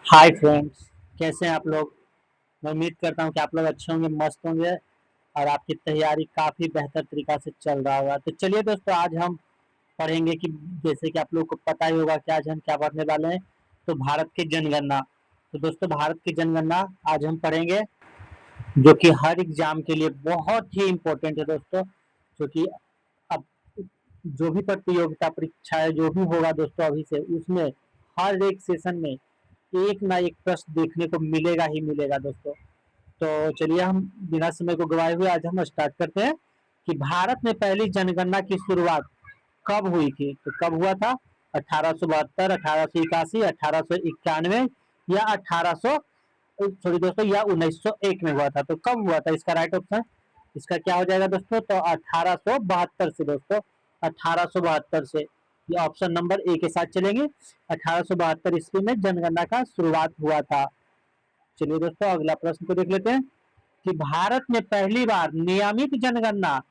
Hi friends, कैसे हैं आप लोग। मैं उम्मीद करता हूं कि आप लोग अच्छे होंगे, मस्त होंगे और आपकी तैयारी काफ़ी बेहतर तरीक़ा से चल रहा होगा। तो चलिए दोस्तों, आज हम पढ़ेंगे कि जैसे कि आप लोगों को पता ही होगा कि आज हम क्या पढ़ने वाले हैं। तो भारत की जनगणना। तो दोस्तों, भारत की जनगणना आज हम पढ़ेंगे, जो कि हर एग्ज़ाम के लिए बहुत ही इम्पोर्टेंट है दोस्तों। क्योंकि अब जो भी प्रतियोगिता परीक्षा है, जो भी होगा दोस्तों अभी से, उसमें हर एक सेशन में एक ना एक प्रश्न देखने को मिलेगा ही मिलेगा दोस्तों। तो चलिए, हम बिना समय को गवाए हुए आज हम स्टार्ट करते हैं कि भारत में पहली जनगणना की शुरुआत कब हुई थी। तो कब हुआ था? 1872, 1881, 1891 या 1800 सॉरी दोस्तों, या 1901 में हुआ था। तो कब हुआ था इसका राइट ऑप्शन? इसका क्या हो जाएगा दोस्तों? तो 1872 से दोस्तों, 1872 से। ये ऑप्शन नंबर ए के साथ चलेंगे। 1872 ईस्वी में जनगणना का शुरुआत हुआ था। चलिए दोस्तों, अगला प्रश्न को देख लेते हैं कि भारत में पहली बार नियमित जनगणना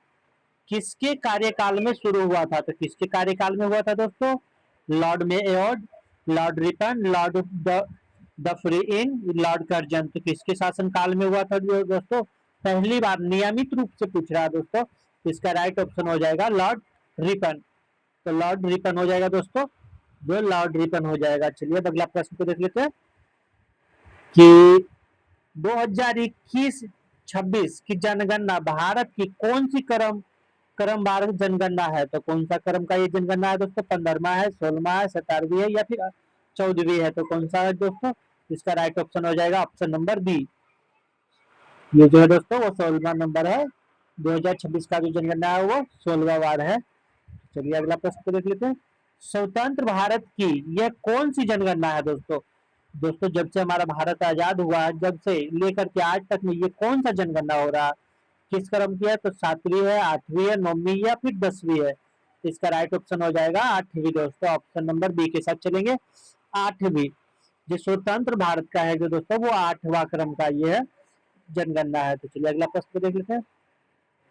किसके कार्यकाल में शुरू हुआ था। तो किसके कार्यकाल में हुआ था दोस्तों? लॉर्ड मेयोर्ड, Lord Ripon, Lord Dufferin, Lord Curzon. तो किसके शासनकाल में हुआ था दोस्तों? पहली बार नियमित रूप से पूछ रहा है दोस्तों। इसका राइट ऑप्शन हो जाएगा लॉर्ड रिपन। तो लॉर्ड रिपन हो जाएगा दोस्तों, जो लॉर्ड रिपन हो जाएगा। चलिए अब अगला प्रश्न को देख लेते हैं कि 2021-26 की जनगणना भारत की कौन सी क्रमवार जनगणना है। तो कौन सा क्रम का ये जनगणना है दोस्तों? 15वां है, 16वां है, 17वीं है या फिर 14वीं है। तो कौन सा है दोस्तों? इसका राइट ऑप्शन हो जाएगा ऑप्शन नंबर बी। ये जो है दोस्तों, वो 16वां नंबर है। 2026 का जो जनगणना है वो 16वां वार है। चलिए अगला प्रश्न को देख लेते हैं। स्वतंत्र भारत की यह कौन सी जनगणना है दोस्तों? दोस्तों, जब से हमारा भारत आजाद हुआ है, जब से लेकर के आज तक में ये कौन सा जनगणना हो रहा है? किस क्रम की है? तो 7वीं है, 8वीं है, 9वीं या फिर 10वीं है। तो इसका राइट ऑप्शन हो जाएगा 8वीं दोस्तों। ऑप्शन नंबर बी के साथ चलेंगे, 8वीं। जो स्वतंत्र भारत का है जो दोस्तों, वो 8वां क्रम का ये है जनगणना है। तो चलिए अगला प्रश्न को देख लेते हैं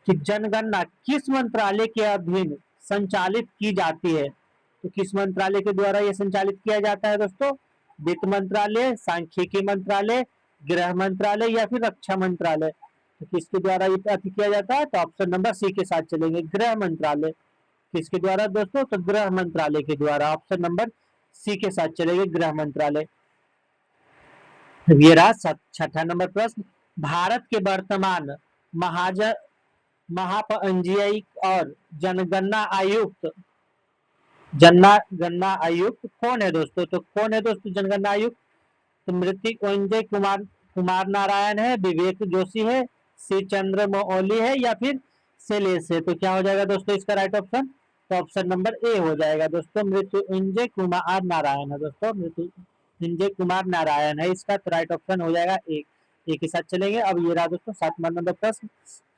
कि जनगणना किस मंत्रालय के अधीन संचालित की जाती है। तो किस मंत्रालय के द्वारा यह संचालित किया जाता है दोस्तों? वित्त मंत्रालय, सांख्यिकी मंत्रालय, गृह मंत्रालय या फिर रक्षा मंत्रालय। तो किसके द्वारा ये किया जाता है? तो ऑप्शन नंबर सी के साथ चलेंगे, गृह मंत्रालय। किसके द्वारा दोस्तों? तो गृह मंत्रालय के द्वारा। ऑप्शन नंबर सी के साथ चलेंगे, गृह मंत्रालय। ये रहा छठा नंबर प्रश्न। भारत के वर्तमान महाज महापंजीयक और जनगणना आयुक्त जनगणना आयुक्त कौन है दोस्तों? तो कौन है दोस्तों जनगणना आयुक्त? तो मृतिक अंजय कुमार कुमार नारायण है, विवेक जोशी है, सी चंद्र मौली है या फिर शैलेश है। तो क्या हो जाएगा दोस्तों इसका राइट ऑप्शन? तो ऑप्शन नंबर ए हो जाएगा दोस्तों, मृत्युंजय कुमार नारायण है दोस्तों। मृत्युंजय कुमार नारायण है इसका, तो राइट ऑप्शन हो जाएगा ए। ए के साथ चलेंगे। अब ये रहा दोस्तों 7वां नंबर प्रश्न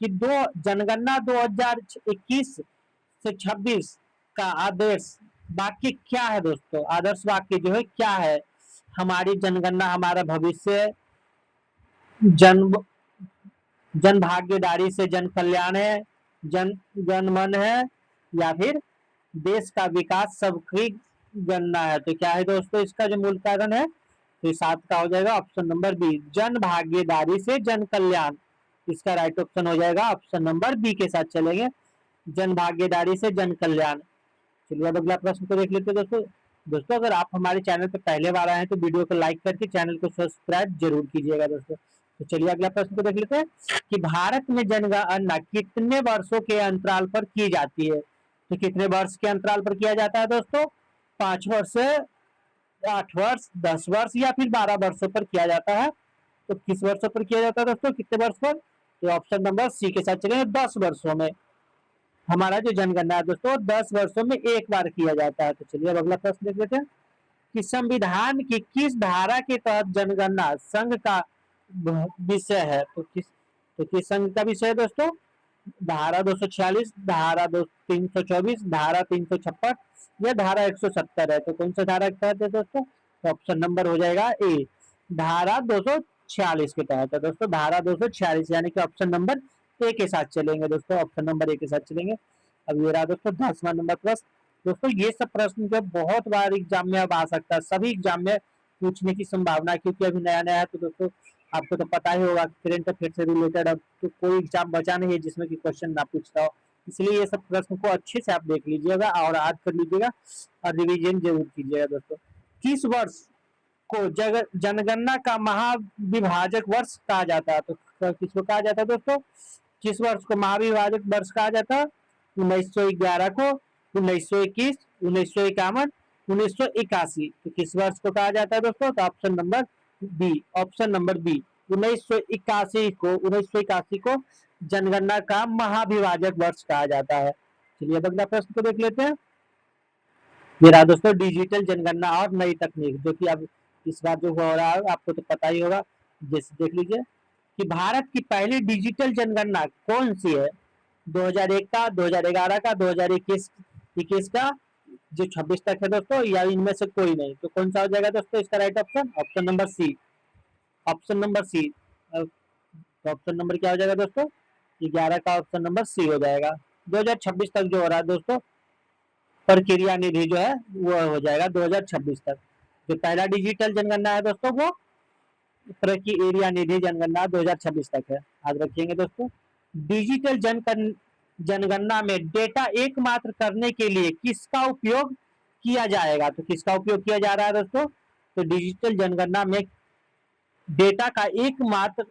कि दो जनगणना 2021 से 26 का आदर्श वाक्य क्या है दोस्तों? आदर्श वाक्य जो है क्या है? हमारी जनगणना हमारा भविष्य, जन जन भागीदारी से जन कल्याण है, जन जन मन है या फिर देश का विकास सबकी गणना है। तो क्या है दोस्तों इसका जो मूल कारण है? तो 7 का हो जाएगा ऑप्शन नंबर बी, जन भागीदारी से जन कल्याण। इसका राइट ऑप्शन हो जाएगा ऑप्शन नंबर बी के साथ चलेंगे, जन भागीदारी से जन कल्याण। चलिए अब अगला प्रश्न को देख लेते हैं दोस्तों। दोस्तों, अगर आप हमारे चैनल पर पहले बार आए हैं तो वीडियो को लाइक करके चैनल को सब्सक्राइब जरूर कीजिएगा दोस्तों। तो चलिए अगला प्रश्न को देख लेते हैं कि भारत में जनगणना कितने वर्षों के अंतराल पर की जाती है। तो कितने वर्ष के अंतराल पर किया जाता है दोस्तों? 5 वर्ष से 8 वर्ष, 10 वर्ष या फिर 12 वर्षों पर किया जाता है। तो किस वर्षों पर किया जाता है दोस्तों, कितने वर्ष पर? तो ऑप्शन नंबर सी के साथ चलेंगे, 10 वर्षों में। हमारा जो जनगणना है दोस्तों 10 वर्षों में एक बार किया जाता है। तो चलिए अब अगला प्रश्न देख लेते हैं कि संविधान की किस धारा के तहत जनगणना संघ का विषय है। तो किस संघ का विषय है दोस्तों? धारा 246, धारा 324, धारा 356 या धारा 170 है। तो कौन सा धारा के तहत है दोस्तों? तो ऑप्शन नंबर हो जाएगा ए, धारा 246 के तहत है दोस्तों। धारा 246 यानी कि ऑप्शन नंबर ए के साथ चलेंगे दोस्तों, ऑप्शन नंबर ए के साथ चलेंगे। अब ये रहा दोस्तों 10वां नंबर प्रश्न दोस्तों ये सब प्रश्न जो बहुत बार एग्जाम में अब आ सकता है, सभी एग्जाम में पूछने की संभावना है, क्योंकि अभी नया नया है। तो दोस्तों आपको तो पता ही होगा करंट अफेयर से रिलेटेड अब तो कोई एग्जाम बचा नहीं है जिसमें कि क्वेश्चन ना पूछता हो। इसलिए ये सब प्रश्न को अच्छे से आप देख लीजिएगा और याद कर लीजिएगा और रिविजन जरूर कीजिएगा दोस्तों। किस वर्ष को जनगणना का महाविभाजक वर्ष कहा जाता है? तो किसको कहा जाता है दोस्तों? किस वर्ष को महाविभाजक वर्ष कहा जाता है? 1911 को, 1921, 1951, 1981। तो किस वर्ष को कहा जाता है दोस्तों? तो option number B, option number B 1981 को जनगणना का महाविभाजक वर्ष कहा जाता है। चलिए अब अगला प्रश्न को देख लेते हैं। ये रहा दोस्तों डिजिटल जनगणना और नई तकनीक, जो कि अब इस बार जो हो रहा है आपको तो पता ही होगा। जैसे देख लीजिए कि भारत की पहली डिजिटल जनगणना कौन सी है? 2001 का, 2011 का, 2021 का, जो 26 तक है दोस्तों, या इनमें से कोई नहीं। तो कौन सा हो जाएगा दोस्तों इसका right option? Option number C, option number C. तो ऑप्शन नंबर क्या हो जाएगा दोस्तों? 11 का ऑप्शन नंबर सी हो जाएगा। 2026 तक जो हो रहा है दोस्तों प्रक्रिया निधि जो है वो हो जाएगा 2026 तक। जो पहला डिजिटल जनगणना है दोस्तों वो प्रक्रिया निधि जनगणना 2026 तक है, याद रखिएगा दोस्तों। डिजिटल जनगणना में डेटा एकमात्र करने के लिए किसका उपयोग किया जाएगा? तो किसका उपयोग किया जा रहा है दोस्तों? तो डिजिटल जनगणना में डेटा का एकमात्र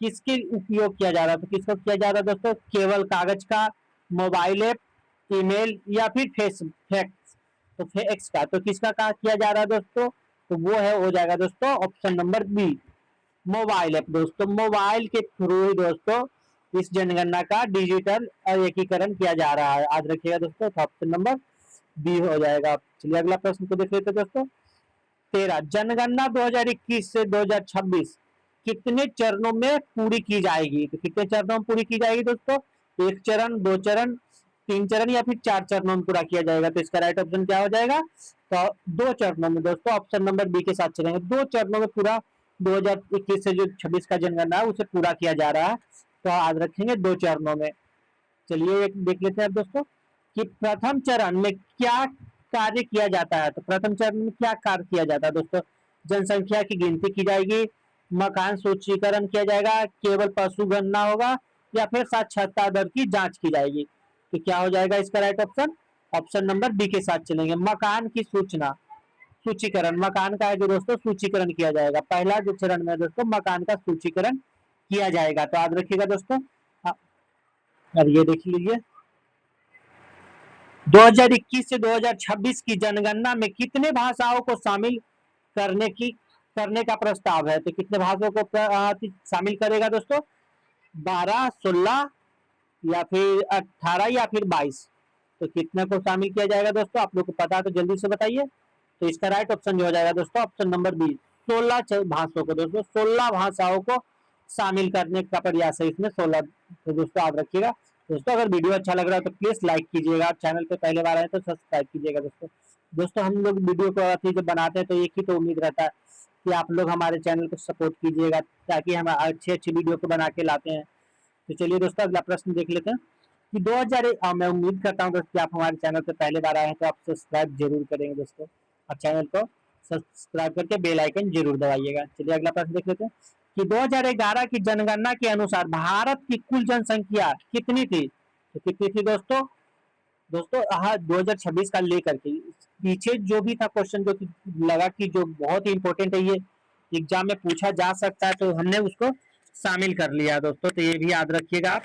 किसके उपयोग किया जा रहा है? तो किसको किया जा रहा है दोस्तों? केवल कागज का, मोबाइल ऐप, ईमेल या फिर फैक्स। तो फैक्स का तो किसका किया जा रहा है दोस्तों? तो वो है हो जाएगा दोस्तों option number B, mobile app. दोस्तों मोबाइल के थ्रू ही दोस्तों इस जनगणना का डिजिटल एकीकरण किया जा रहा है, याद रखिएगा दोस्तों। तो ऑप्शन नंबर बी हो जाएगा। चलिए अगला प्रश्न को देख लेते दोस्तों। 13 जनगणना 2021 से 2026 कितने चरणों में पूरी की जाएगी? तो कितने चरणों में पूरी की जाएगी दोस्तों? एक चरण, दो चरण, तीन चरण या फिर चार चरणों में पूरा किया जाएगा? तो इसका राइट ऑप्शन क्या हो जाएगा? तो दो चरणों में दोस्तों, ऑप्शन नंबर बी के साथ चलेंगे। दो चरणों में पूरा 2021 से जो 26 का जनगणना है उसे पूरा किया जा रहा है, तो याद रखेंगे दो चरणों में। चलिए एक देख लेते हैं दोस्तों कि प्रथम चरण में क्या कार्य किया जाता है। तो प्रथम चरण में क्या कार्य किया जाता है दोस्तों? जनसंख्या की गिनती की जाएगी, मकान सूचीकरण किया जाएगा, केवल पशु गणना होगा या फिर साक्षरता दर की जांच की जाएगी। तो क्या हो जाएगा इसका right option? Option number B के साथ चलेंगे, मकान की सूचना, सूचीकरण। मकान का है जो दोस्तों सूचीकरण किया जाएगा। पहला जो चरण में दोस्तों मकान का सूचीकरण किया जाएगा, तो याद रखिएगा दोस्तों। अब ये देख लीजिए 2021 से 2026 की जनगणना में कितने भाषाओं को शामिल करने का प्रस्ताव है? तो कितने भाषाओं को शामिल करेगा दोस्तों? 12, 16 या फिर 18 या फिर 22? तो कितने को शामिल किया जाएगा दोस्तों? आप लोग को पता है तो जल्दी से बताइए। तो इसका राइट ऑप्शन जो हो जाएगा दोस्तों ऑप्शन नंबर बी, 16 भाषाओं को दोस्तों, 16 भाषाओं को शामिल करने का प्रयास है इसमें 16। तो दोस्तों याद रखिएगा। दोस्तों अगर वीडियो अच्छा लग रहा है तो प्लीज लाइक कीजिएगा, चैनल पे पहले बार आए तो सब्सक्राइब कीजिएगा दोस्तों। दोस्तों हम लोग वीडियो को जब बनाते हैं तो एक ही तो उम्मीद रहता है कि आप लोग हमारे चैनल को सपोर्ट कीजिएगा, ताकि हम अच्छी अच्छी वीडियो को बना के लाते हैं। तो चलिए दोस्तों अगला प्रश्न देख लेते हैं कि 2000 मैं उम्मीद करता हूँ दोस्तों कि आप हमारे चैनल पे पहले बार आए हैं तो आप सब्सक्राइब जरूर करेंगे दोस्तों, और चैनल को सब्सक्राइब करके बेल आइकन जरूर दबाइएगा। चलिए अगला प्रश्न देख लेते हैं कि 2011 की जनगणना के अनुसार भारत की कुल जनसंख्या कितनी थी? तो कितनी थी दोस्तों? दोस्तों हाँ 2026 का लेकर के पीछे जो भी था क्वेश्चन, जो कि लगा कि जो बहुत ही इंपॉर्टेंट है, ये एग्जाम में पूछा जा सकता है, तो हमने उसको शामिल कर लिया दोस्तों। तो ये भी याद रखिएगा आप।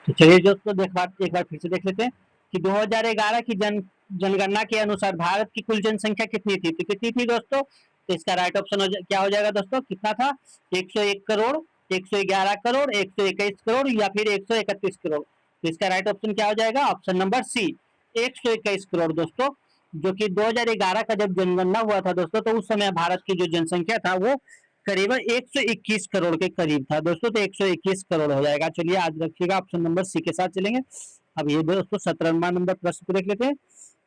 तो चलिए दोस्तों एक बार फिर से देख लेते हैं कि 2011 की जनगणना के अनुसार भारत की कुल जनसंख्या कितनी थी? तो कितनी थी दोस्तों? तो इसका राइट ऑप्शन क्या हो जाएगा दोस्तों? कितना था? 101 करोड़, 111 करोड़, 121 करोड़ या फिर 131 करोड़? तो इसका राइट ऑप्शन क्या हो जाएगा? ऑप्शन नंबर सी, 121 करोड़ दोस्तों। जो कि 2011 का जब जनगणना हुआ था दोस्तों, तो उस समय भारत की जो जनसंख्या था वो करीबन 121 करोड़ के करीब था दोस्तों। तो 121 करोड़ हो जाएगा। चलिए याद रखिएगा, ऑप्शन नंबर सी के साथ चलेंगे। अब ये दोस्तों 17वां नंबर प्रश्न को देख लेते हैं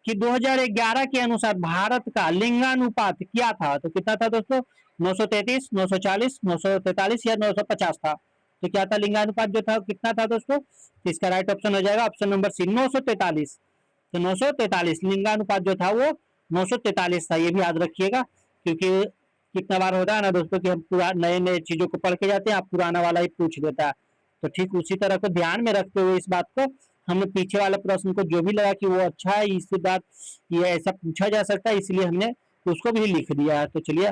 कि 2011 के अनुसार भारत का लिंगानुपात क्या था? तो कितना था दोस्तों? 933, 940, 943 या 950 था? तो क्या था लिंगानुपात जो था कितना था दोस्तों? तो इसका राइट ऑप्शन हो जाएगा ऑप्शन नंबर सी 943। तो 943 लिंगानुपात जो था वो 943 था, ये भी याद रखिएगा, क्योंकि कितना बार होता है ना दोस्तों कि हम पूरा नए नए चीजों को पढ़ के जाते हैं, आप पुराना वाला ही पूछ देता है। तो ठीक उसी तरह को ध्यान में रखते हुए इस बात को हमने पीछे वाले प्रश्न को जो भी लगा कि वो अच्छा है, इसके बाद ये ऐसा पूछा जा सकता है, इसलिए हमने उसको भी लिख दिया है। तो चलिए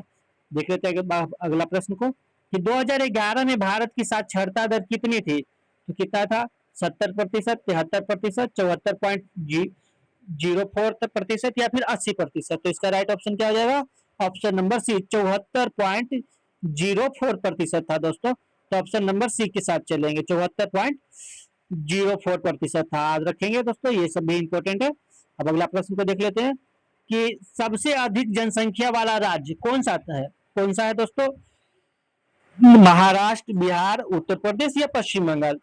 देख लेते हैं अगला प्रश्न को कि 2011 में भारत की साक्षरता दर कितनी थी? तो कितना था? 70%, 73%, 74.04% या फिर 80%? तो इसका राइट ऑप्शन क्या हो जाएगा? ऑप्शन नंबर सी 74.04% था दोस्तों। तो ऑप्शन नंबर सी के साथ चलेंगे, 74.04% था, याद रखेंगे दोस्तों, ये सब भी इंपॉर्टेंट है। अब अगला प्रश्न को देख लेते हैं कि सबसे अधिक जनसंख्या वाला राज्य कौन सा है? कौन सा है दोस्तों? महाराष्ट्र, बिहार, उत्तर प्रदेश या पश्चिम बंगाल?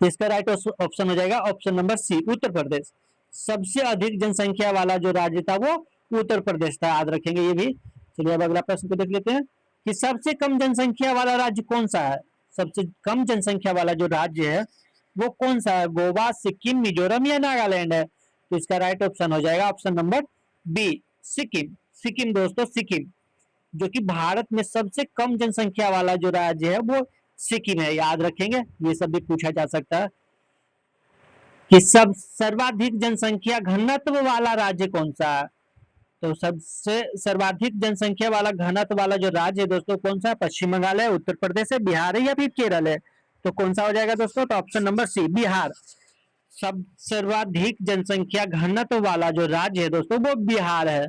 तो इसका राइट ऑप्शन हो जाएगा ऑप्शन नंबर सी उत्तर प्रदेश। सबसे अधिक जनसंख्या वाला जो राज्य था वो उत्तर प्रदेश था, याद रखेंगे ये भी। चलिए अब अगला प्रश्न को देख लेते हैं कि सबसे कम जनसंख्या वाला राज्य कौन सा है? सबसे कम जनसंख्या वाला जो राज्य है वो कौन सा है? गोवा, सिक्किम, मिजोरम या नागालैंड है? तो इसका राइट ऑप्शन हो जाएगा option number B Sikkim. Sikkim दोस्तों, सिक्किम जो कि भारत में सबसे कम जनसंख्या वाला जो राज्य है वो सिक्किम है, याद रखेंगे, ये सब भी पूछा जा सकता है कि सब सर्वाधिक जनसंख्या घनत्व वाला राज्य कौन सा है? तो सबसे सर्वाधिक जनसंख्या वाला घनत्व वाला जो राज्य है दोस्तों कौन सा है? पश्चिम बंगाल है, उत्तर प्रदेश है, बिहार है या फिर केरल है? तो कौन सा हो जाएगा दोस्तों? तो ऑप्शन नंबर सी बिहार। सब सर्वाधिक जनसंख्या घनत्व वाला जो राज्य है दोस्तों वो बिहार है।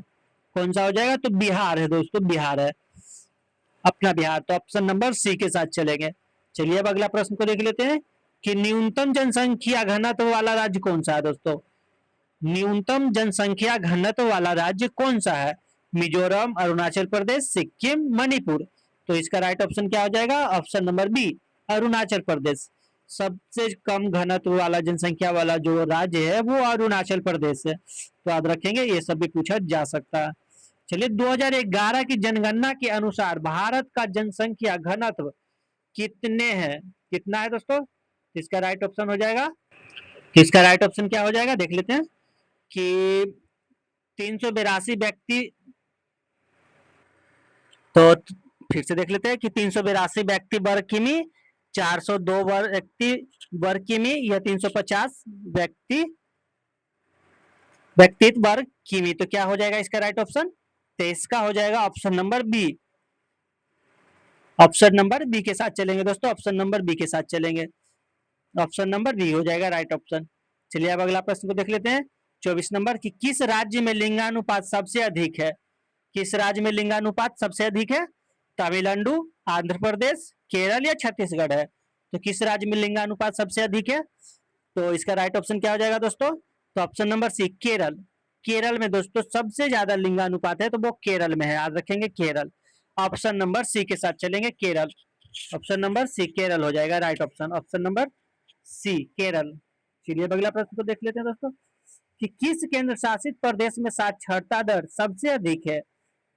कौन सा हो जाएगा? तो बिहार है दोस्तों, बिहार है अपना बिहार। तो ऑप्शन नंबर सी के साथ चलेंगे। चलिए अब अगला प्रश्न को देख लेते हैं कि न्यूनतम जनसंख्या घनत्व वाला राज्य कौन सा है दोस्तों? न्यूनतम जनसंख्या घनत्व वाला राज्य कौन सा है? मिजोरम, अरुणाचल प्रदेश, सिक्किम, मणिपुर? तो इसका राइट ऑप्शन क्या हो जाएगा? Option number B Arunachal Pradesh. सबसे कम घनत्व वाला जनसंख्या वाला जो राज्य है वो अरुणाचल प्रदेश है, तो याद रखेंगे, ये सब भी पूछा जा सकता है। चलिए 2011 की जनगणना के अनुसार भारत का जनसंख्या घनत्व कितने हैं? कितना है दोस्तों? इसका राइट ऑप्शन हो जाएगा, इसका राइट ऑप्शन क्या हो जाएगा देख लेते हैं कि 382 व्यक्ति, तो फिर से देख लेते हैं कि 382 व्यक्ति वर्ग किमी, 402 व्यक्ति वर्ग किमी या 350 व्यक्ति वर्ग किमी? तो क्या हो जाएगा इसका राइट ऑप्शन? तो इसका हो जाएगा option number B. Option number B के साथ चलेंगे दोस्तों, ऑप्शन नंबर बी के साथ चलेंगे, ऑप्शन नंबर बी हो जाएगा राइट ऑप्शन। चलिए अब अगला प्रश्न को देख लेते हैं 24 नंबर की किस राज्य में लिंगानुपात सबसे अधिक है? किस राज्य में लिंगानुपात सबसे अधिक है? तमिलनाडु, आंध्र प्रदेश, केरल या छत्तीसगढ़ है? तो किस राज्य में लिंगानुपात सबसे अधिक है? तो इसका राइट ऑप्शन क्या हो जाएगा दोस्तों? तो option number C Kerala. Kerala में दोस्तों सबसे ज्यादा लिंगानुपात है, तो वो केरल में है, याद रखेंगे केरल। ऑप्शन नंबर सी के साथ चलेंगे, Kerala. Option number C Kerala हो जाएगा right option, option number C Kerala. चलिए अगला प्रश्न को देख लेते हैं दोस्तों कि किस केंद्र शासित प्रदेश में साक्षरता दर सबसे अधिक है?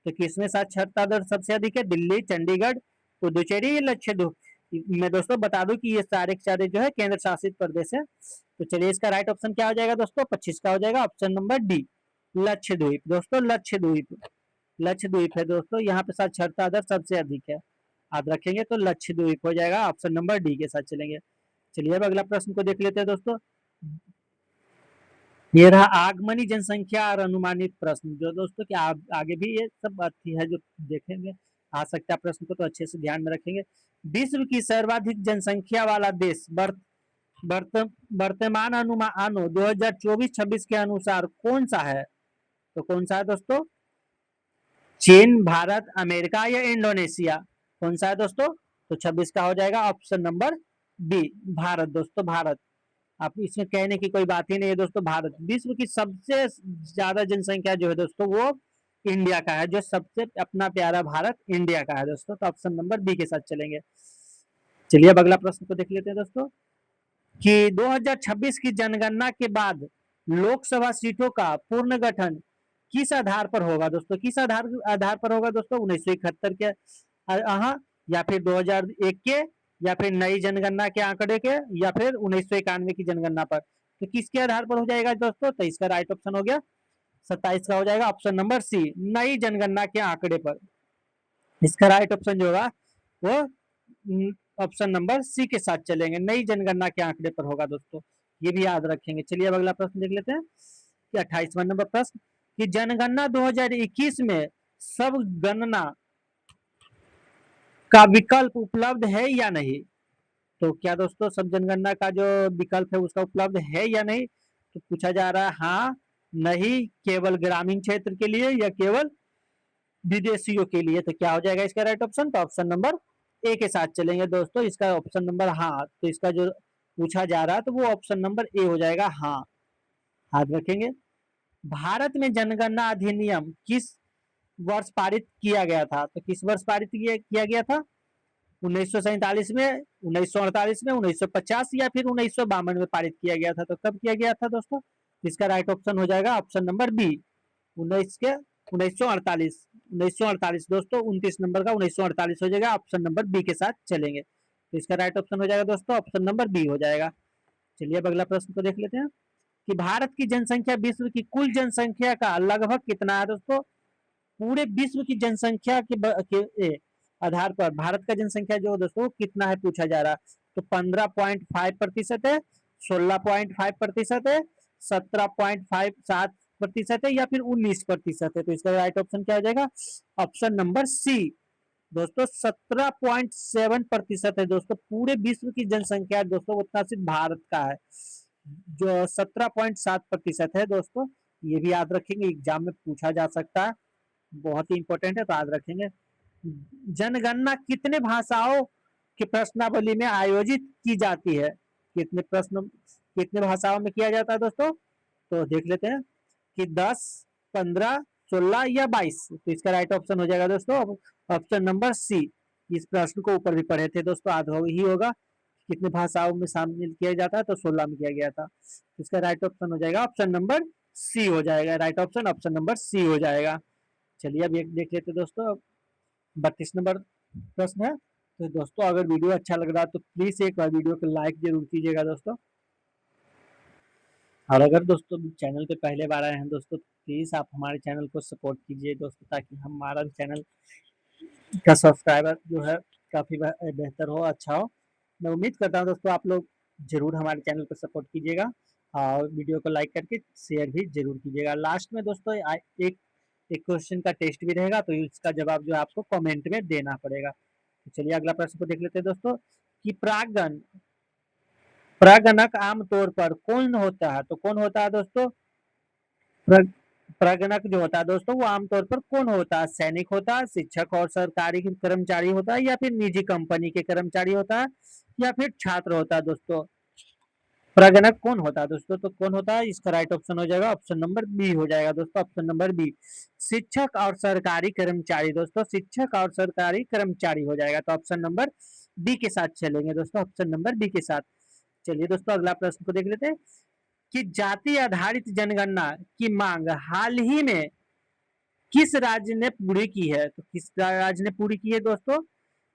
तो किसमें साक्षरता दर सबसे अधिक है? दिल्ली, चंडीगढ़, पुदुचेरी या लक्षद्वीप? मैं दोस्तों बता दूं कि ये सारे के सारे जो है केंद्र शासित प्रदेश है। तो चलिए इसका राइट ऑप्शन क्या हो जाएगा दोस्तों? 25 का हो जाएगा ऑप्शन नंबर डी लक्षद्वीप। दोस्तों लक्षद्वीप, लक्षद्वीप है दोस्तों, यहाँ पे साक्षरता दर सबसे अधिक है, याद रखेंगे। तो लक्षद्वीप हो जाएगा, ऑप्शन नंबर डी के साथ चलेंगे। चलिए अब अगला प्रश्न को देख लेते हैं दोस्तों। ये रहा आगमनी जनसंख्या और अनुमानित प्रश्न, जो दोस्तों कि आगे भी ये सब अच्छी है जो देखेंगे, आ सकता है प्रश्न को, तो अच्छे से ध्यान में रखेंगे। विश्व की सर्वाधिक जनसंख्या वाला देश वर्तमान अनुमानों 2024-26 के अनुसार कौन सा है? तो कौन सा है दोस्तों? चीन, भारत, अमेरिका या इंडोनेशिया? कौन सा है दोस्तों? तो 26 का हो जाएगा ऑप्शन नंबर बी भारत। दोस्तों भारत, आप इसमें कहने की कोई बात ही नहीं है दोस्तों, भारत। विश्व की सबसे ज्यादा जनसंख्या जो है दोस्तों वो इंडिया का है, जो सबसे अपना प्यारा भारत इंडिया का है दोस्तों। तो ऑप्शन नंबर बी के साथ चलेंगे। चलिए अब अगला प्रश्न को देख लेते हैं दोस्तों कि 2026 की जनगणना के बाद लोकसभा सीटों का पूर्ण गठन किस आधार पर होगा दोस्तों? किस आधार आधार पर होगा दोस्तों? 1971 के या फिर 2001 के या फिर नई जनगणना के आंकड़े के, या फिर 1991 की जनगणना पर। तो किसके आधार पर हो जाएगा दोस्तों? तो इसका राइट ऑप्शन हो गया 27 का हो जाएगा ऑप्शन नंबर सी, नई जनगणना के आंकड़े पर। इसका राइट ऑप्शन जो होगा वो ऑप्शन नंबर सी के साथ चलेंगे, नई जनगणना के आंकड़े पर होगा दोस्तों, ये भी याद रखेंगे। चलिए अब अगला प्रश्न देख लेते हैं कि 28वां नंबर प्रश्न कि जनगणना 2021 में सब गणना का विकल्प उपलब्ध है या नहीं? तो क्या दोस्तों सब जनगणना का जो विकल्प है उसका उपलब्ध है या नहीं? तो पूछा जा रहा है हाँ, नहीं, केवल ग्रामीण क्षेत्र के लिए या केवल विदेशियों के लिए। तो क्या हो जाएगा इसका राइट ऑप्शन? तो ऑप्शन नंबर ए के साथ चलेंगे दोस्तों, इसका ऑप्शन नंबर हाँ। तो इसका जो पूछा जा रहा है तो वो ऑप्शन नंबर ए हो जाएगा हाँ, याद रखेंगे। भारत में जनगणना अधिनियम किस वर्ष पारित किया गया था? तो किस वर्ष पारित किया गया था? 1947 में, 1948 में, 1950 या फिर 1952 में पारित किया गया था। तो कब किया गया था दोस्तों? इसका राइट ऑप्शन हो जाएगा ऑप्शन नंबर बी, 1948। 1948 दोस्तों, 29 नंबर का 1948 हो जाएगा, ऑप्शन नंबर बी के साथ चलेंगे। तो इसका राइट ऑप्शन हो जाएगा दोस्तों ऑप्शन नंबर बी हो जाएगा। चलिए अब अगला प्रश्न को देख लेते हैं कि भारत की जनसंख्या विश्व की कुल जनसंख्या का लगभग कितना है दोस्तों? पूरे विश्व की जनसंख्या के आधार पर भारत का जनसंख्या जो दोस्तों कितना है पूछा जा रहा है। तो 15.5% है, 16.5% है, 17.57% है या फिर 19% है। तो इसका राइट ऑप्शन क्या हो जाएगा? ऑप्शन नंबर सी दोस्तों, 17.7% है दोस्तों। पूरे विश्व की जनसंख्या दोस्तों उतना सिर्फ भारत का है जो 17.7% है दोस्तों। ये भी याद रखेंगे, एग्जाम में पूछा जा सकता है, बहुत ही इंपॉर्टेंट है, तो याद रखेंगे। जनगणना कितने भाषाओं की प्रश्नावली में आयोजित की जाती है? कितने भाषाओं में किया जाता है दोस्तों? तो देख लेते हैं कि 10, 15, 16 या 22। तो इसका राइट ऑप्शन हो जाएगा दोस्तों ऑप्शन नंबर सी। इस प्रश्न को ऊपर भी पढ़े थे दोस्तों, याद ही होगा कितने भाषाओं में शामिल किया जाता है, तो 16 में किया गया था। इसका राइट ऑप्शन हो जाएगा ऑप्शन नंबर सी हो जाएगा, right option option number C हो जाएगा। चलिए अब एक देख लेते दोस्तों, 32 नंबर प्रश्न है। तो दोस्तों अगर वीडियो अच्छा लग रहा है तो प्लीज एक बार वीडियो को लाइक जरूर कीजिएगा दोस्तों, और अगर दोस्तों चैनल पे पहले बार आए हैं दोस्तों तो प्लीज आप हमारे चैनल को सपोर्ट कीजिए दोस्तों, ताकि हमारा चैनल का सब्सक्राइबर जो है काफी बेहतर हो, अच्छा हो। मैं उम्मीद करता हूँ दोस्तों आप लोग जरूर हमारे चैनल को सपोर्ट कीजिएगा और वीडियो को लाइक करके शेयर भी जरूर कीजिएगा। लास्ट में दोस्तों एक एक क्वेश्चन का टेस्ट भी रहेगा, तो इसका जवाब जो है आपको कमेंट में देना पड़ेगा। तो चलिए अगला प्रश्न को देख लेते हैं दोस्तों कि प्रागणक आमतौर पर कौन होता है? तो कौन होता है दोस्तों? प्रागणक जो होता है दोस्तों वो आमतौर पर कौन होता है? सैनिक होता है, शिक्षक और सरकारी कर्मचारी होता है, या फिर निजी कंपनी के कर्मचारी होता है, या फिर छात्र होता है दोस्तों? प्रगणक कौन होता है दोस्तों? तो कौन होता है? इसका राइट ऑप्शन हो जाएगा ऑप्शन नंबर बी हो जाएगा दोस्तों, ऑप्शन नंबर बी, शिक्षक और सरकारी कर्मचारी दोस्तों, शिक्षक और सरकारी कर्मचारी हो जाएगा। तो ऑप्शन नंबर बी के साथ चलेंगे दोस्तों, ऑप्शन नंबर बी के साथ। चलिए दोस्तों अगला प्रश्न को देख लेते हैं कि जाति आधारित जनगणना की मांग हाल ही में किस राज्य ने पूरी की है? तो किस राज्य ने पूरी की है दोस्तों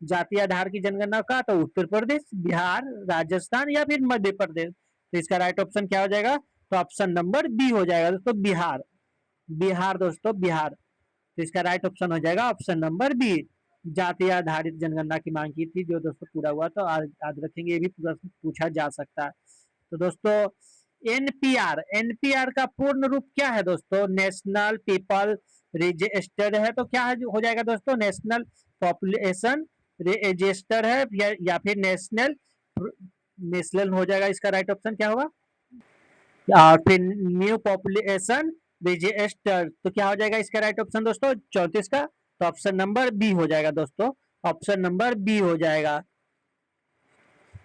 जाति आधार की जनगणना का? तो उत्तर प्रदेश, बिहार, राजस्थान या फिर मध्य प्रदेश। तो इसका राइट ऑप्शन क्या हो जाएगा? तो ऑप्शन नंबर बी हो जाएगा दोस्तों, बिहार। बिहार दोस्तों, बिहार। तो इसका राइट ऑप्शन हो जाएगा ऑप्शन नंबर बी, जाति आधारित जनगणना की मांग की थी जो दोस्तों पूरा हुआ। तो याद रखेंगे, ये भी प्रश्न पूछा जा सकता है। तो दोस्तों एनपीआर, एनपीआर का पूर्ण रूप क्या है दोस्तों? नेशनल पीपल रजिस्टर है। तो क्या हो जाएगा दोस्तों? नेशनल पॉपुलेशन रजिस्टर है, या फिर नेशनल नेशनल हो जाएगा। इसका राइट ऑप्शन क्या होगा? और फिर न्यू पॉपुलेशन रजिस्टर। तो क्या हो जाएगा इसका राइट ऑप्शन दोस्तों 34 का? तो ऑप्शन नंबर बी हो जाएगा दोस्तों, ऑप्शन नंबर बी हो जाएगा।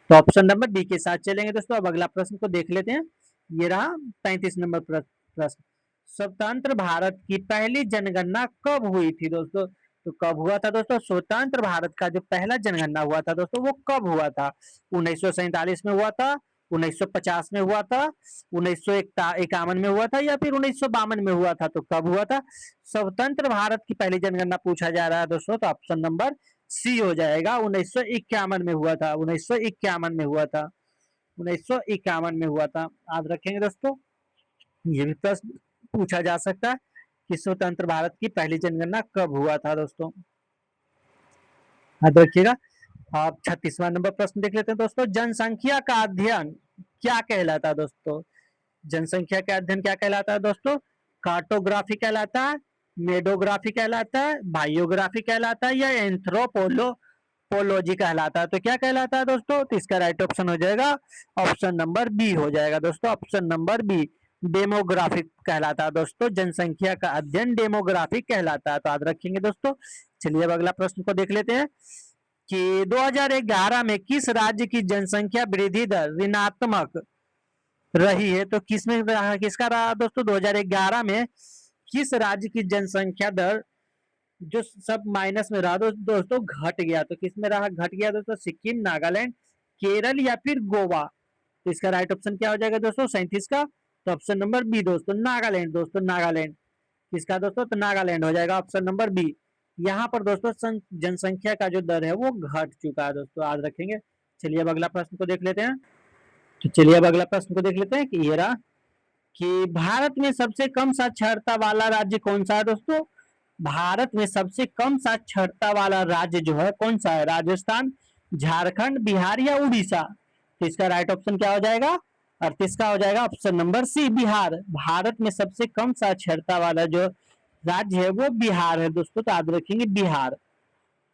तो ऑप्शन नंबर बी के साथ चलेंगे दोस्तों। अब अगला प्रश्न को देख लेते हैं, ये रहा 35 नंबर प्रश्न। स्वतंत्र भारत की पहली जनगणना कब हुई थी दोस्तों? तो कब हुआ था दोस्तों स्वतंत्र भारत का जो पहला जनगणना हुआ था दोस्तों वो कब हुआ था? 1947 में हुआ था, 1950 में हुआ था, 1951 में हुआ था, या फिर 1952 में हुआ था? तो कब हुआ था स्वतंत्र भारत की पहली जनगणना पूछा जा रहा है दोस्तों? तो ऑप्शन नंबर सी हो जाएगा। 1951 में हुआ था, 1951 में हुआ था, 1951 में हुआ था। याद रखेंगे दोस्तों, ये भी प्रश्न पूछा जा सकता है कि स्वतंत्र भारत की पहली जनगणना कब हुआ था दोस्तों। याद रखिएगा। आप 36वां नंबर प्रश्न देख लेते हैं दोस्तों। जनसंख्या का अध्ययन क्या कहलाता है दोस्तों? जनसंख्या का अध्ययन क्या कहलाता है दोस्तों? कार्टोग्राफी कहलाता है, मेडोग्राफी कहलाता है, बायोग्राफी कहलाता है, या एंथ्रोपोलॉजी कहलाता है? तो क्या कहलाता है दोस्तों? तो इसका राइट ऑप्शन हो जाएगा ऑप्शन नंबर बी हो जाएगा दोस्तों, ऑप्शन नंबर बी, डेमोग्राफिक कहलाता है दोस्तों। जनसंख्या का अध्ययन डेमोग्राफिक कहलाता है, तो याद रखेंगे दोस्तों। चलिए अब अगला प्रश्न को देख लेते हैं कि 2011 में किस राज्य की जनसंख्या वृद्धि दर ऋणात्मक रही है? तो किसमें रहा, किसका रहा दोस्तों? 2011 में किस राज्य की जनसंख्या दर जो सब माइनस में रहा दोस्तों, घट गया? तो किसमें रहा, घट गया दोस्तों? सिक्किम, नागालैंड, केरल या फिर गोवा? तो इसका राइट ऑप्शन क्या हो जाएगा दोस्तों 37 का? तो ऑप्शन नंबर बी दोस्तों, नागालैंड दोस्तों, नागालैंड। किसका दोस्तों? तो नागालैंड हो जाएगा, ऑप्शन नंबर बी। यहाँ पर दोस्तों जनसंख्या का जो दर है वो घट चुका है दोस्तों, याद रखेंगे। चलिए अब अगला प्रश्न को देख लेते हैं। तो चलिए अब अगला प्रश्न को देख लेते हैं कि ये रहा कि भारत में सबसे कम साक्षरता वाला राज्य कौन सा है दोस्तों? भारत में सबसे कम साक्षरता वाला राज्य जो है कौन सा है? राजस्थान, झारखंड, बिहार या उड़ीसा? तो इसका राइट ऑप्शन क्या हो जाएगा? 38 का हो जाएगा, option number C, Bihar. Bharat में सबसे कम साक्षरता वाला जो राज्य है वो बिहार है दोस्तों, तो याद रखेंगे बिहार,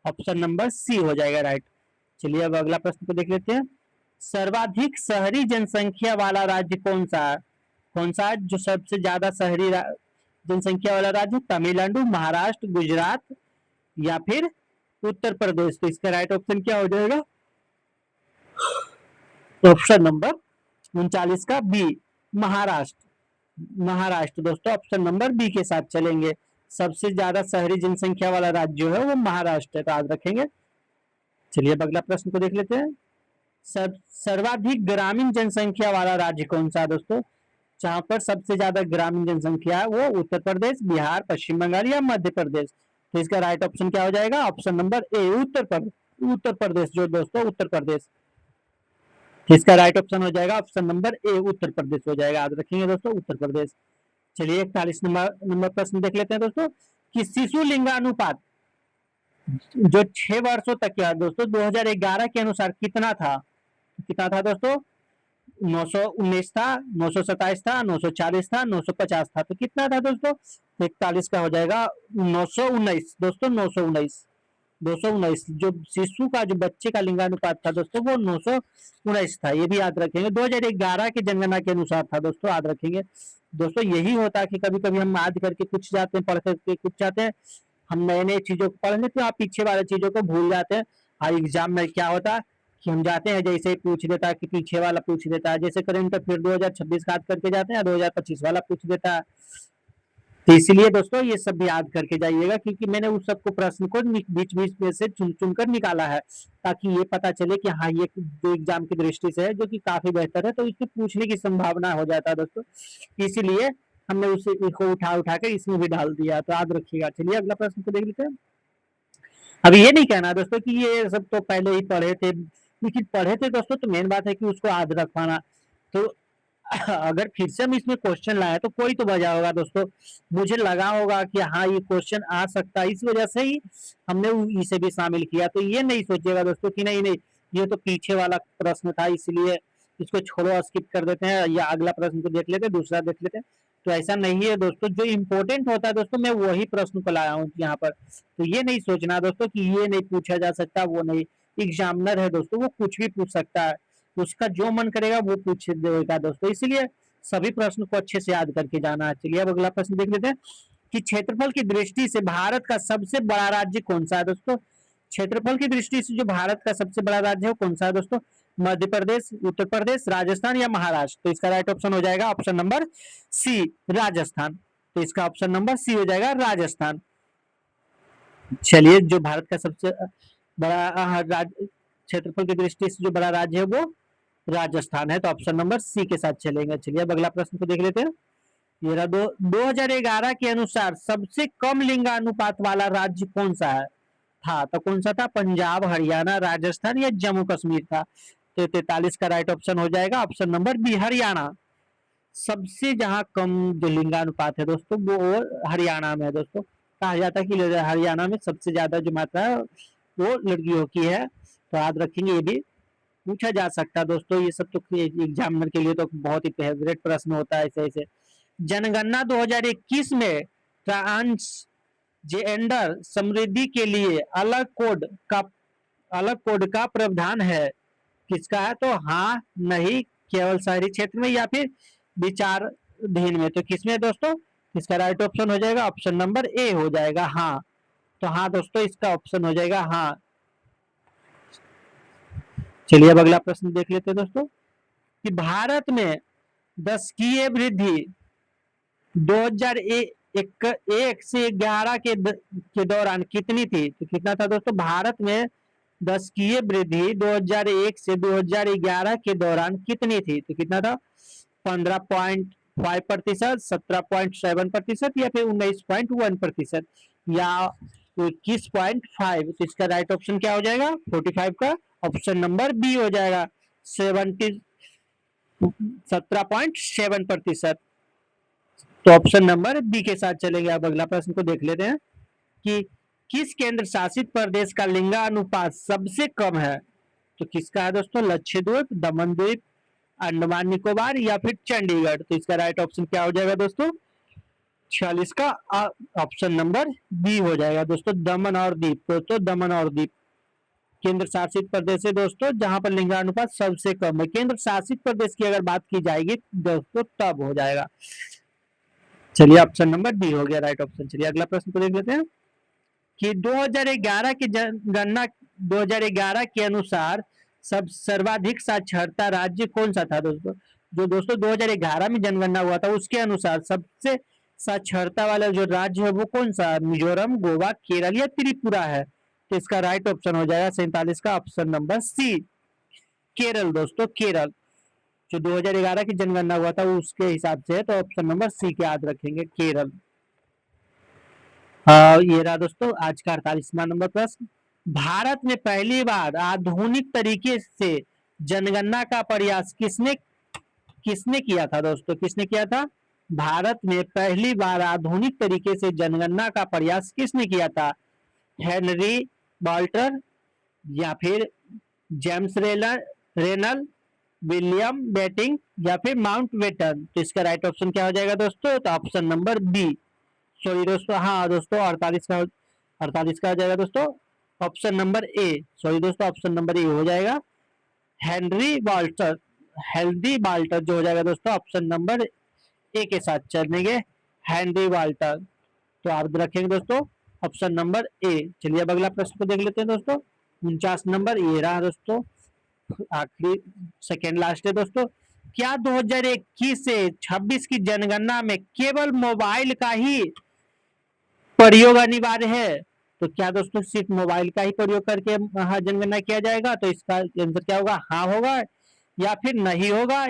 ऑप्शन नंबर सी हो जाएगा राइट। चलिए अब अगला प्रश्न को देख लेते हैं। सर्वाधिक शहरी जनसंख्या वाला राज्य कौन सा है? कौन सा है जो सबसे ज्यादा शहरी जनसंख्या वाला राज्य? तमिलनाडु, महाराष्ट्र, गुजरात या फिर उत्तर प्रदेश? तो इसका राइट ऑप्शन क्या हो जाएगा? ऑप्शन नंबर 39 का बी, महाराष्ट्र। महाराष्ट्र दोस्तों, ऑप्शन नंबर बी के साथ चलेंगे। सबसे ज्यादा शहरी जनसंख्या वाला राज्य जो है वो महाराष्ट्र है, तो याद रखेंगे। चलिए अब अगला प्रश्न को देख लेते हैं। सर्वाधिक ग्रामीण जनसंख्या वाला राज्य कौन सा है दोस्तों? जहां पर सबसे ज्यादा ग्रामीण जनसंख्या है वो उत्तर प्रदेश, बिहार, पश्चिम बंगाल या मध्य प्रदेश? तो इसका राइट ऑप्शन क्या हो जाएगा? Option number A, Uttar Pradesh. Uttar Pradesh जो दोस्तों, उत्तर प्रदेश। इसका राइट ऑप्शन हो जाएगा option number A, Uttar Pradesh हो जाएगा, याद रखेंगे दोस्तों, उत्तर प्रदेश। चलिए 41 नंबर प्रश्न देख लेते हैं दोस्तों कि शिशु लिंगानुपात जो 6 वर्षों तक किया दोस्तों 2011 के अनुसार कितना था? कितना था दोस्तों? 919 था, 927 था, 940 था, 950 था। तो कितना था दोस्तों? 41 का हो जाएगा 919 दोस्तों, 919, 219। जो शिशु का जो बच्चे का लिंगानुपात था दोस्तों वो 919 था, ये भी याद रखेंगे। 2011 की जनगणना के अनुसार था दोस्तों, याद रखेंगे दोस्तों। यही होता है कि कभी कभी हम याद करके कुछ जाते हैं, पढ़ करके कुछ जाते हैं, हम नए नए चीजों को पढ़ लेते हैं, आप पीछे वाले चीजों को भूल जाते हैं। एग्जाम में क्या होता है कि हम जाते हैं जैसे ही पूछ देता है कि पीछे वाला पूछ देता है, जैसे करंट अफेयर 2026 का याद करके जाते हैं, 2025 वाला पूछ देता है। तो इसलिए दोस्तों ये सब याद करके जाइएगा, क्योंकि मैंने उस सबको प्रश्न को बीच बीच में से चुन चुन कर निकाला है, ताकि ये पता चले कि हाँ ये एग्जाम की दृष्टि से है जो कि काफी बेहतर है, तो इससे पूछने की संभावना हो जाता है दोस्तों, इसीलिए हमने उसे इसको उठा उठा कर इसमें भी डाल दिया, तो याद रखिएगा। चलिए अगला प्रश्न को देख लेते हैं। अब ये नहीं कहना दोस्तों कि ये सब तो पहले ही पढ़े थे, लेकिन पढ़े थे दोस्तों, तो मेन बात है कि उसको याद रख पाना। तो अगर फिर से हम इसमें क्वेश्चन लाए तो कोई तो वजह होगा दोस्तों, मुझे लगा होगा कि हाँ ये क्वेश्चन आ सकता है, इस वजह से ही हमने इसे भी शामिल किया। तो ये नहीं सोचिएगा दोस्तों कि नहीं नहीं ये तो पीछे वाला प्रश्न था इसलिए इसको छोड़ो, स्किप कर देते हैं, या अगला प्रश्न को देख लेते हैं, दूसरा देख लेते हैं। तो ऐसा नहीं है दोस्तों, जो इम्पोर्टेंट होता है दोस्तों मैं वही प्रश्न को लाया हूँ यहाँ पर। तो ये नहीं सोचना दोस्तों कि ये नहीं पूछा जा सकता, वो नहीं। एग्जामिनर है दोस्तों, वो कुछ भी पूछ सकता है, उसका जो मन करेगा वो पूछ देगा दोस्तों, इसीलिए सभी प्रश्न को अच्छे से याद करके जाना है। चलिए अब अगला प्रश्न देख लेते हैं कि क्षेत्रफल की दृष्टि से भारत का सबसे बड़ा राज्य कौन सा है दोस्तों? क्षेत्रफल की दृष्टि से जो भारत का सबसे बड़ा राज्य है कौन सा है दोस्तों? मध्य प्रदेश, उत्तर प्रदेश, राजस्थान या महाराष्ट्र? तो इसका राइट ऑप्शन हो जाएगा ऑप्शन नंबर सी, राजस्थान। तो इसका ऑप्शन नंबर सी हो जाएगा राजस्थान। चलिए जो भारत का सबसे बड़ा क्षेत्रफल की दृष्टि से जो बड़ा राज्य है वो राजस्थान है, तो ऑप्शन नंबर सी के साथ चलेंगे। चलिए अब अगला प्रश्न को देख लेते हैं। ये रहा 2011 के अनुसार सबसे कम लिंगानुपात वाला राज्य कौन सा है? था, तो कौन सा था? पंजाब, हरियाणा, राजस्थान या जम्मू कश्मीर था। तो 43 का राइट ऑप्शन हो जाएगा ऑप्शन नंबर बी, हरियाणा। सबसे जहां कम जो लिंगानुपात है दोस्तों वो हरियाणा में है दोस्तों। कहा जाता है कि हरियाणा में सबसे ज्यादा जो मात्रा है वो लड़कियों की है। तो याद रखेंगे, ये भी पूछा जा सकता है दोस्तों। ये सब तो एग्जामिनर के लिए तो बहुत ही फेवरेट प्रश्न होता है ऐसे ऐसे। जनगणना 2021 में ट्रांसजेंडर समृद्धि के लिए अलग कोड का प्रावधान है, किसका है? तो हाँ, नहीं, केवल शहरी क्षेत्र में या फिर विचाराधीन में। तो किसमें दोस्तों? इसका राइट ऑप्शन हो जाएगा ऑप्शन नंबर ए हो जाएगा, हाँ। तो हाँ दोस्तों, इसका ऑप्शन हो जाएगा हाँ। चलिए अब अगला प्रश्न देख लेते हैं दोस्तों कि भारत में दशकीय वृद्धि 2001 से 11 के दौरान कितनी थी? तो कितना था दोस्तों? भारत में दशकीय वृद्धि 2001 से 2011 के दौरान कितनी थी? तो कितना था? 15.5%, 17.7% या फिर 19.1% या 21.5? तो इसका राइट ऑप्शन क्या हो जाएगा? 45 का ऑप्शन नंबर बी हो जाएगा, 17.7%। तो ऑप्शन नंबर बी के साथ चलेंगे। अब अगला प्रश्न को देख लेते हैं कि किस केंद्र शासित प्रदेश का लिंगानुपात सबसे कम है? तो किसका है दोस्तों? लक्षद्वीप, दमन द्वीप, अंडमान निकोबार या फिर चंडीगढ़? तो इसका राइट ऑप्शन क्या हो जाएगा दोस्तों? 46 का ऑप्शन नंबर बी हो जाएगा दोस्तों, दमन और दीप। दोस्तों दमन और दीप केंद्र शासित प्रदेश है दोस्तों जहां पर लिंगानुपात सबसे कम है। केंद्र शासित प्रदेश की अगर बात की जाएगी दोस्तों तब हो जाएगा। चलिए ऑप्शन नंबर डी हो गया राइट ऑप्शन। चलिए अगला प्रश्न को देख लेते हैं कि 2011 की जनगणना 2011 के अनुसार सब सर्वाधिक साक्षरता राज्य कौन सा था दोस्तों? जो दोस्तों 2011 में जनगणना हुआ था उसके अनुसार सबसे साक्षरता वाला जो राज्य है वो कौन सा? मिजोरम, गोवा, केरल या त्रिपुरा है? तो इसका राइट ऑप्शन हो जाएगा 47 का ऑप्शन नंबर सी, केरल। दोस्तों केरल जो 2011 की जनगणना हुआ था उसके हिसाब से है, तो ऑप्शन नंबर सी के याद रखेंगे, केरल। ये रहा दोस्तों आज का 48वां नंबर प्रश्न। भारत में पहली बार आधुनिक तरीके से जनगणना का प्रयास किसने किसने किया था दोस्तों? किसने किया था? भारत में पहली बार आधुनिक तरीके से जनगणना का प्रयास किसने किया था? हेनरी बॉल्टर या फिर जेम्स रेनल, विलियम बेटिंग या फिर माउंट बेटन? तो इसका राइट ऑप्शन क्या हो जाएगा दोस्तों? तो ऑप्शन नंबर बी, सॉरी दोस्तों, हाँ दोस्तों 48 का हो जाएगा दोस्तों ऑप्शन नंबर ए। सॉरी दोस्तों ऑप्शन नंबर ए हो जाएगा हेनरी बाल्टर, हेल्दी बाल्टर जो हो जाएगा दोस्तों ऑप्शन नंबर ए के साथ चलेंगे, हेनरी बाल्टर। तो आप रखेंगे दोस्तों ऑप्शन नंबर ए। चलिए अब अगला प्रश्न को देख लेते हैं दोस्तों 49 नंबर। ये रहा दोस्तों आखिरी सेकेंड लास्ट है दोस्तों। क्या 2021 से 26 की जनगणना में केवल मोबाइल का ही प्रयोग अनिवार्य है? तो क्या दोस्तों सिर्फ मोबाइल का ही प्रयोग करके जनगणना किया जाएगा? तो इसका आंसर क्या होगा? हाँ होगा या फिर नहीं होगा,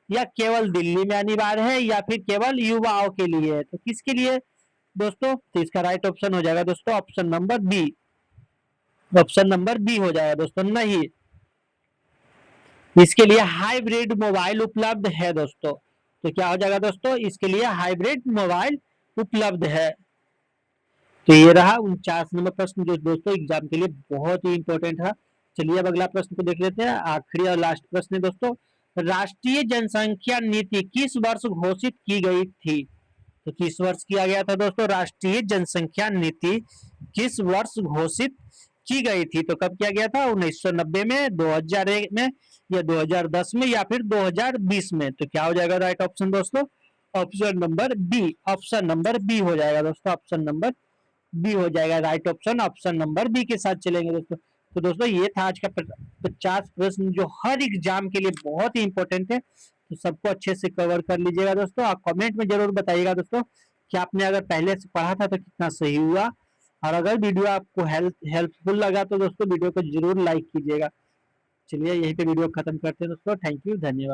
या केवल दिल्ली में अनिवार्य है या फिर केवल युवाओं के लिए है? तो किसके लिए दोस्तों? तो इसका राइट ऑप्शन हो जाएगा दोस्तों option number B, option number B हो जाएगा दोस्तों, नहीं। इसके लिए हाइब्रिड मोबाइल उपलब्ध है दोस्तों। तो क्या हो जाएगा दोस्तों? इसके लिए हाइब्रिड मोबाइल उपलब्ध है। तो ये रहा 49 नंबर प्रश्न जो दोस्तों एग्जाम के लिए बहुत ही इंपॉर्टेंट है। चलिए अब अगला प्रश्न को देख लेते हैं, आखिरी और लास्ट प्रश्न है दोस्तों। राष्ट्रीय जनसंख्या नीति किस वर्ष घोषित की गई थी? तो किस वर्ष किया गया था दोस्तों? राष्ट्रीय जनसंख्या नीति किस वर्ष घोषित की गई थी? तो कब किया गया था? 1990 में, 2001 में या 2010 में या फिर 2020 में? तो क्या हो जाएगा राइट ऑप्शन दोस्तों? Option number B, option number B हो जाएगा दोस्तों, ऑप्शन नंबर बी हो जाएगा right option, option number B के साथ चलेंगे दोस्तों। तो दोस्तों ये था आज का 50 प्रश्न जो हर एग्जाम के लिए बहुत ही इंपॉर्टेंट है। तो सबको अच्छे से कवर कर लीजिएगा दोस्तों। आप कमेंट में जरूर बताइएगा दोस्तों कि आपने अगर पहले से पढ़ा था तो कितना सही हुआ, और अगर वीडियो आपको हेल्पफुल लगा तो दोस्तों वीडियो को जरूर लाइक कीजिएगा। चलिए यहीं पे वीडियो खत्म करते हैं दोस्तों। थैंक यू, धन्यवाद।